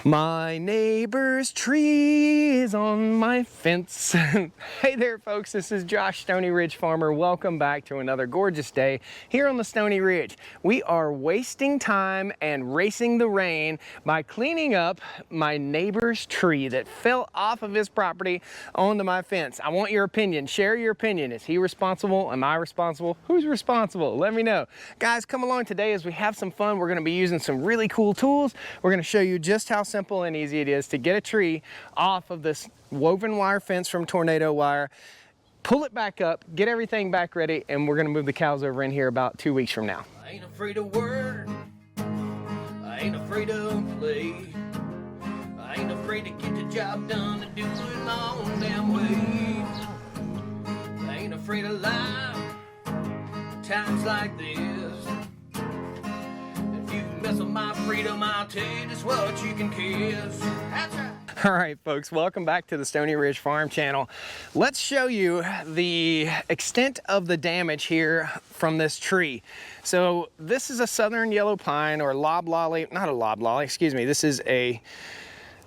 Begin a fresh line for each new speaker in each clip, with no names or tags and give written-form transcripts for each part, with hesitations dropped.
My neighbor's tree is on my fence. Hey there folks, this is Josh, Stoney Ridge Farmer. Welcome back to another gorgeous day here on the Stoney Ridge. We are wasting time and racing the rain by cleaning up my neighbor's tree that fell off of his property onto my fence. I want your opinion. Share your opinion. Is he responsible? Am I responsible? Who's responsible? Let me know. Guys, come along today as we have some fun. We're going to be using some really cool tools. We're going to show you just how simple and easy it is to get a tree off of this woven wire fence from tornado wire, pull it back up, get everything back ready, and we're going to move the cows over in here about 2 weeks from now.
I ain't afraid of work, I ain't afraid of play, I ain't afraid to get the job done and do it my own damn way. I ain't afraid of life, times like this. If you mess with my freedom, I'll tell you just what you can kiss. That's right.
All right, folks, welcome back to the Stoney Ridge Farm channel. Let's show you the extent of the damage here from this tree. So this is a southern yellow pine, or loblolly, not a loblolly, excuse me. This is a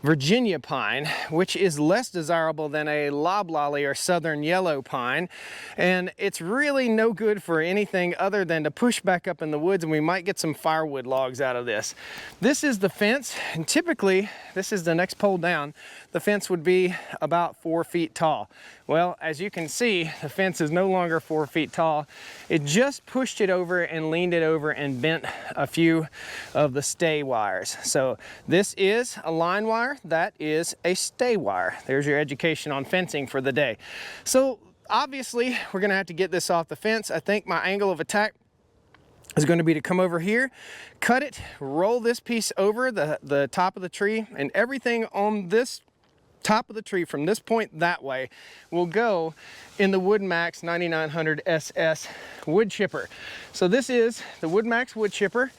Virginia pine, which is less desirable than a loblolly or southern yellow pine, and it's really no good for anything other than to push back up in the woods, and we might get some firewood logs out of this. This is the fence, and typically this is the next pole down. The fence would be about 4 feet tall. Well, as you can see, the fence is no longer 4 feet tall. It just pushed it over and leaned it over and bent a few of the stay wires. So this is a line wire, that is a stay wire. There's your education on fencing for the day. So obviously we're gonna have to get this off the fence. I think my angle of attack is going to be to come over here, cut it, roll this piece over the top of the tree, and everything on this top of the tree from this point that way will go in the WoodMax 9900 SS wood chipper. So this is the WoodMax wood chipper,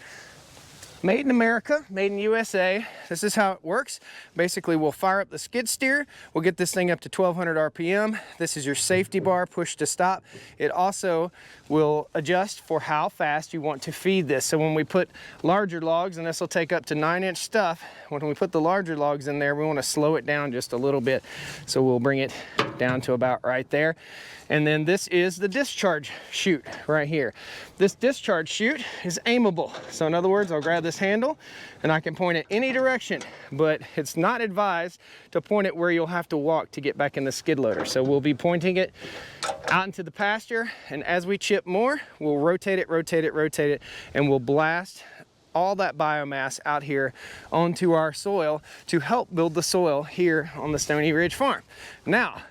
made in America, made in USA. This is how it works. Basically, we'll fire up the skid steer. We'll get this thing up to 1200 RPM. This is your safety bar, push to stop. It also will adjust for how fast you want to feed this. So when we put larger logs, and this will take up to 9-inch stuff, when we put the larger logs in there, we want to slow it down just a little bit. So we'll bring it down to about right there. And then this is the discharge chute right here. This discharge chute is aimable. So in other words, I'll grab this handle and I can point it any direction, but it's not advised to point it where you'll have to walk to get back in the skid loader. So we'll be pointing it out into the pasture, and as we chip more, we'll rotate it, and we'll blast all that biomass out here onto our soil to help build the soil here on the Stoney Ridge Farm. Now,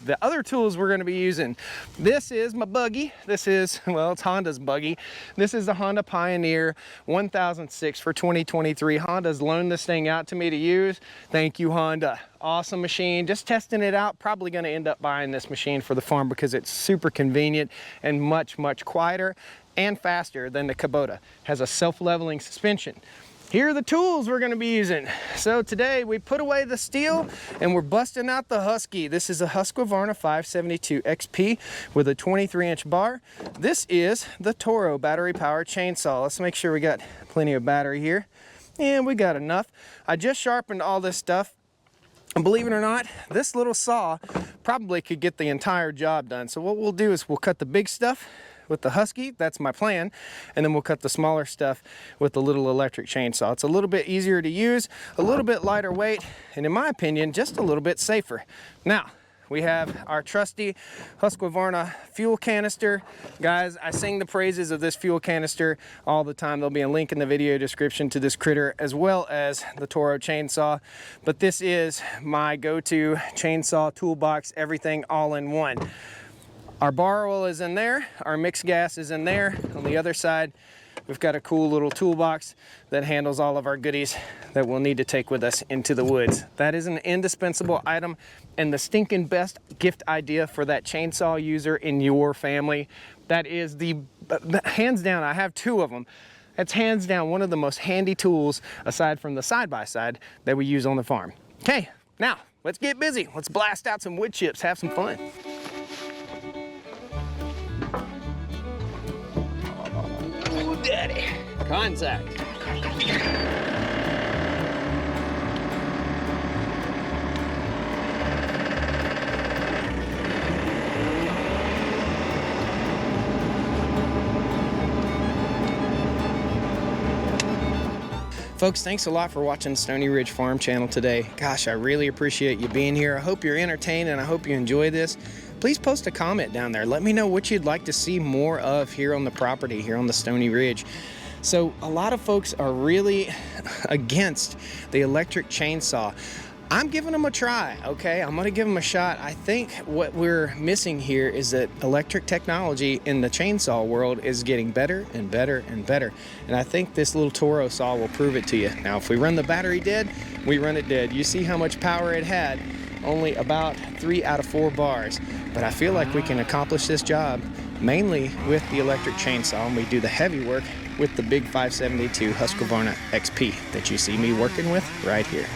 the other tools we're going to be using, this is my buggy. This is, well, it's Honda's buggy. This is the Honda Pioneer 1006 for 2023. Honda's loaned this thing out to me to use. Thank you, Honda. Awesome machine. Just testing it out. Probably going to end up buying this machine for the farm because it's super convenient and much quieter and faster than the Kubota. Has a self-leveling suspension. Here are the tools we're going to be using. So today we put away the steel and we're busting out the Husky. This is a Husqvarna 572 XP with a 23-inch bar. This is the Toro battery powered chainsaw. Let's make sure we got plenty of battery here. And we got enough. I just sharpened all this stuff. And believe it or not, this little saw probably could get the entire job done. So what we'll do is we'll cut the big stuff with the Husky, that's my plan, and then we'll cut the smaller stuff with the little electric chainsaw. It's a little bit easier to use, a little bit lighter weight, and in my opinion, just a little bit safer. Now, we have our trusty Husqvarna fuel canister. Guys, I sing the praises of this fuel canister all the time. There'll be a link in the video description to this critter as well as the Toro chainsaw. But this is my go-to chainsaw toolbox, everything all in one. Our bar oil is in there, our mixed gas is in there. On the other side, we've got a cool little toolbox that handles all of our goodies that we'll need to take with us into the woods. That is an indispensable item and the stinking best gift idea for that chainsaw user in your family. That is the, hands down, I have 2 of them. That's hands down one of the most handy tools aside from the side-by-side that we use on the farm. Okay, now let's get busy. Let's blast out some wood chips, have some fun. Daddy. Contact. Folks, thanks a lot for watching Stoney Ridge Farm Channel today. Gosh, I really appreciate you being here. I hope you're entertained and I hope you enjoy this. Please post a comment down there. Let me know what you'd like to see more of here on the property, here on the Stoney Ridge. So a lot of folks are really against the electric chainsaw. I'm giving them a try, okay? I'm gonna give them a shot. I think what we're missing here is that electric technology in the chainsaw world is getting better and better and better. And I think this little Toro Saw will prove it to you. Now, if we run the battery dead, we run it dead. You see how much power it had, only about 3 out of 4 bars. But I feel like we can accomplish this job mainly with the electric chainsaw, and we do the heavy work with the big 572 Husqvarna XP that you see me working with right here.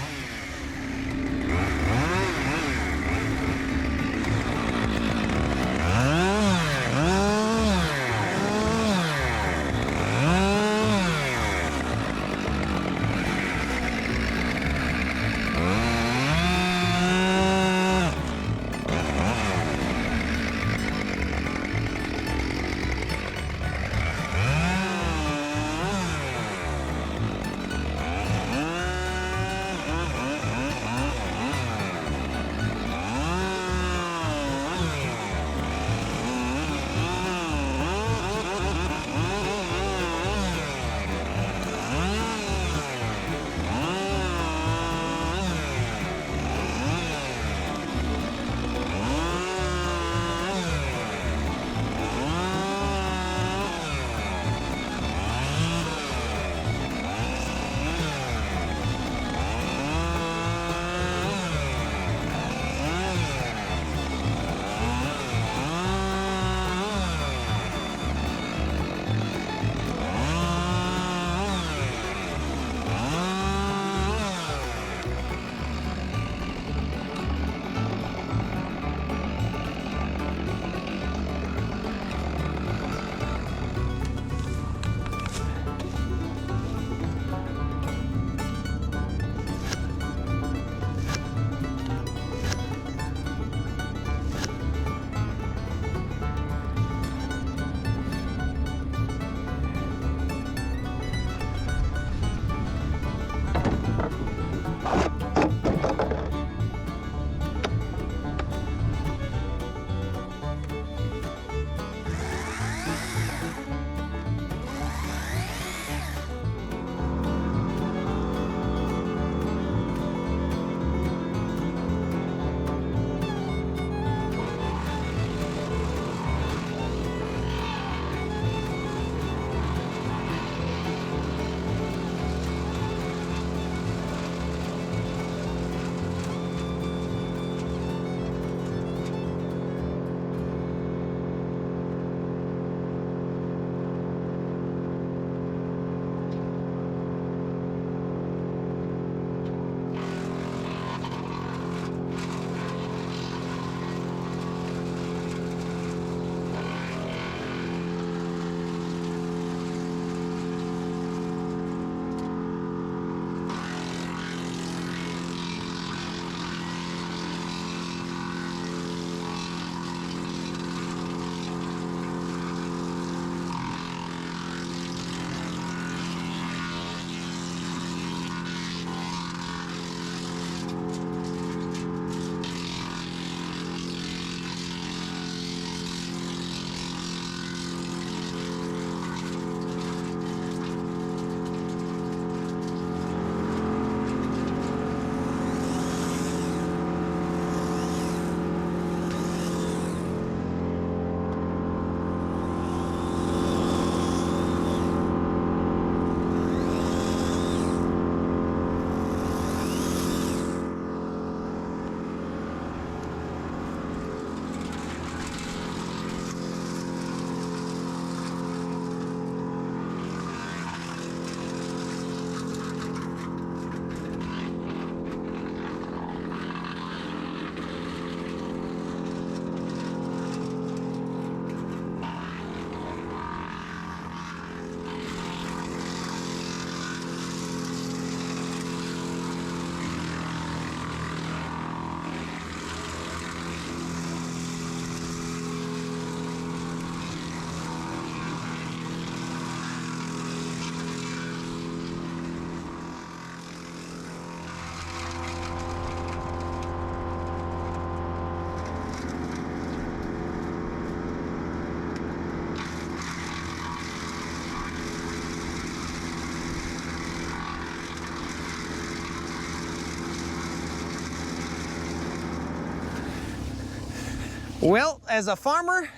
Well, as a farmer,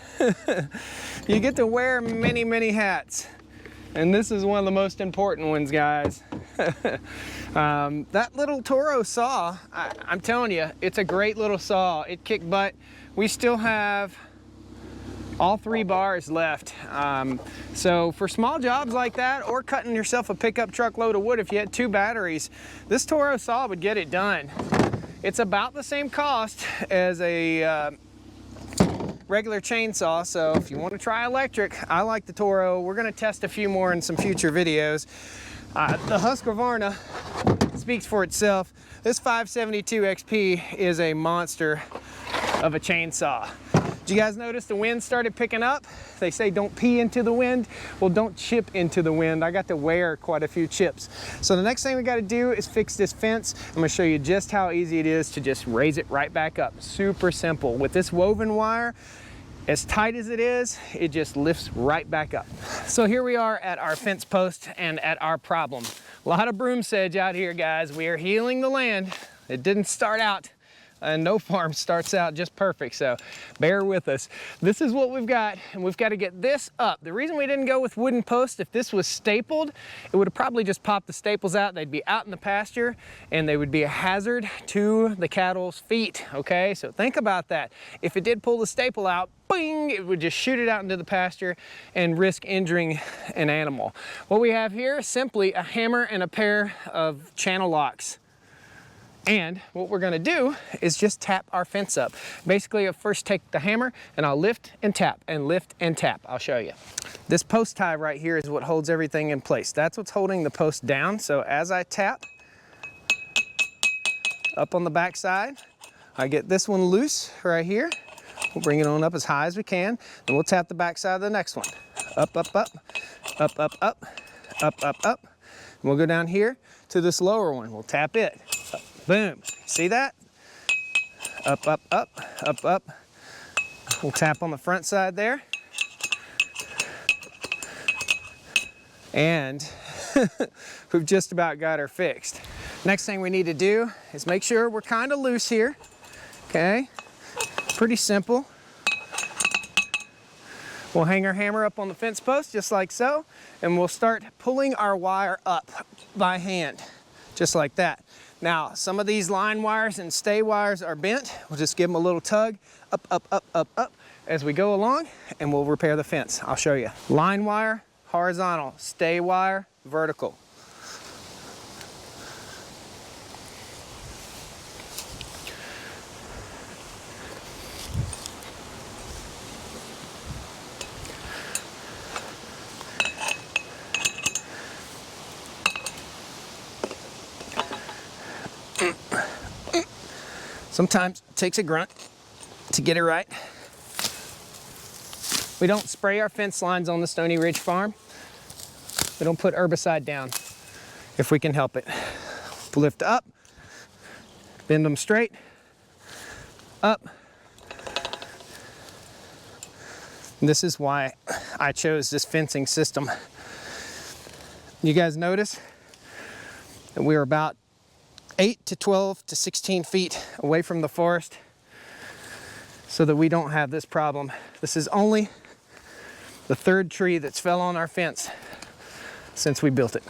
you get to wear many, many hats. And this is one of the most important ones, guys. That little Toro Saw, I'm telling you, it's a great little saw. It kicked butt. We still have all 3 bars left. So for small jobs like that, or cutting yourself a pickup truck load of wood, if you had 2 batteries, this Toro Saw would get it done. It's about the same cost as a regular chainsaw, so if you want to try electric, I like the Toro. We're going to test a few more in some future videos. The Husqvarna speaks for itself. This 572 XP is a monster of a chainsaw. Did you guys notice the wind started picking up? They say don't pee into the wind. Well, don't chip into the wind. I got to wear quite a few chips. So the next thing we got to do is fix this fence. I'm going to show you just how easy it is to just raise it right back up. Super simple. With this woven wire, as tight as it is, it just lifts right back up. So here we are at our fence post and at our problem. A lot of broom sedge out here, guys. We are healing the land. It didn't start out, and no farm starts out just perfect, so bear with us. This is what we've got, and we've got to get this up. The reason we didn't go with wooden posts, if this was stapled, it would have probably just popped the staples out. They'd be out in the pasture, and they would be a hazard to the cattle's feet, okay? So think about that. If it did pull the staple out, bing, it would just shoot it out into the pasture and risk injuring an animal. What we have here is simply a hammer and a pair of channel locks. And what we're gonna do is just tap our fence up. Basically, I'll first take the hammer and I'll lift and tap and lift and tap. I'll show you. This post tie right here is what holds everything in place. That's what's holding the post down. So as I tap up on the back side, I get this one loose right here. We'll bring it on up as high as we can. Then we'll tap the back side of the next one. Up, up, up, up, up, up, up, up, up. And we'll go down here to this lower one. We'll tap it. Up. Boom. See that? Up, up, up, up, up. We'll tap on the front side there. And we've just about got her fixed. Next thing we need to do is make sure we're kind of loose here. Okay? Pretty simple. We'll hang our hammer up on the fence post just like so, and we'll start pulling our wire up by hand, just like that. Now, some of these line wires and stay wires are bent. We'll just give them a little tug, up, up, up, up, up, as we go along, and we'll repair the fence. I'll show you. Line wire, horizontal. Stay wire, vertical. Sometimes it takes a grunt to get it right. We don't spray our fence lines on the Stoney Ridge farm. We don't put herbicide down if we can help it. Lift up, bend them straight, up. And this is why I chose this fencing system. You guys notice that we're about 8 to 12 to 16 feet away from the forest so that we don't have this problem. This is only the 3rd tree that's fell on our fence since we built it.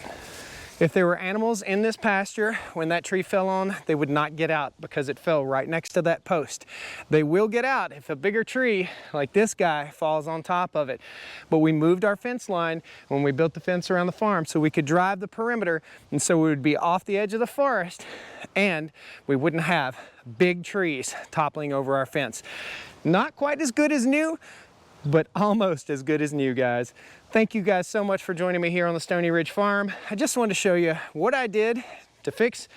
If there were animals in this pasture when that tree fell on, they would not get out because it fell right next to that post. They will get out if a bigger tree like this guy falls on top of it. But we moved our fence line when we built the fence around the farm so we could drive the perimeter, and so we would be off the edge of the forest and we wouldn't have big trees toppling over our fence. Not quite as good as new, but almost as good as new, guys. Thank you guys so much for joining me here on the Stoney Ridge Farm. I just wanted to show you what I did to fix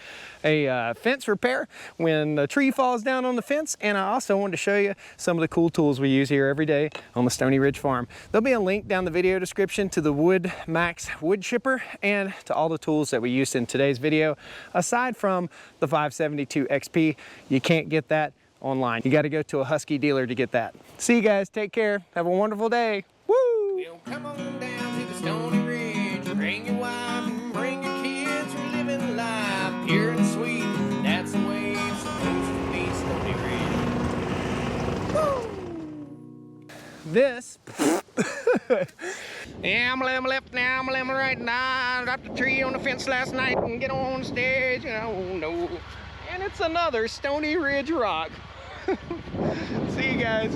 a fence repair when the tree falls down on the fence, and I also wanted to show you some of the cool tools we use here every day on the Stoney Ridge Farm. There'll be a link down the video description to the Wood Max wood chipper and to all the tools that we used in today's video. Aside from the 572 XP, you can't get that online. You got to go to a Husky dealer to get that. See you guys. Take care. Have a wonderful day. Woo!
Well, come on down to the Stoney Ridge. Bring your wife and bring your kids. We're living life pure and sweet. That's the way it's supposed to be, Stoney Ridge. Woo!
This. Yeah, I'm gonna left now, I'm gonna right now. I dropped the tree on the fence last night and get on stage. Oh no. And it's another Stoney Ridge rock. See you guys.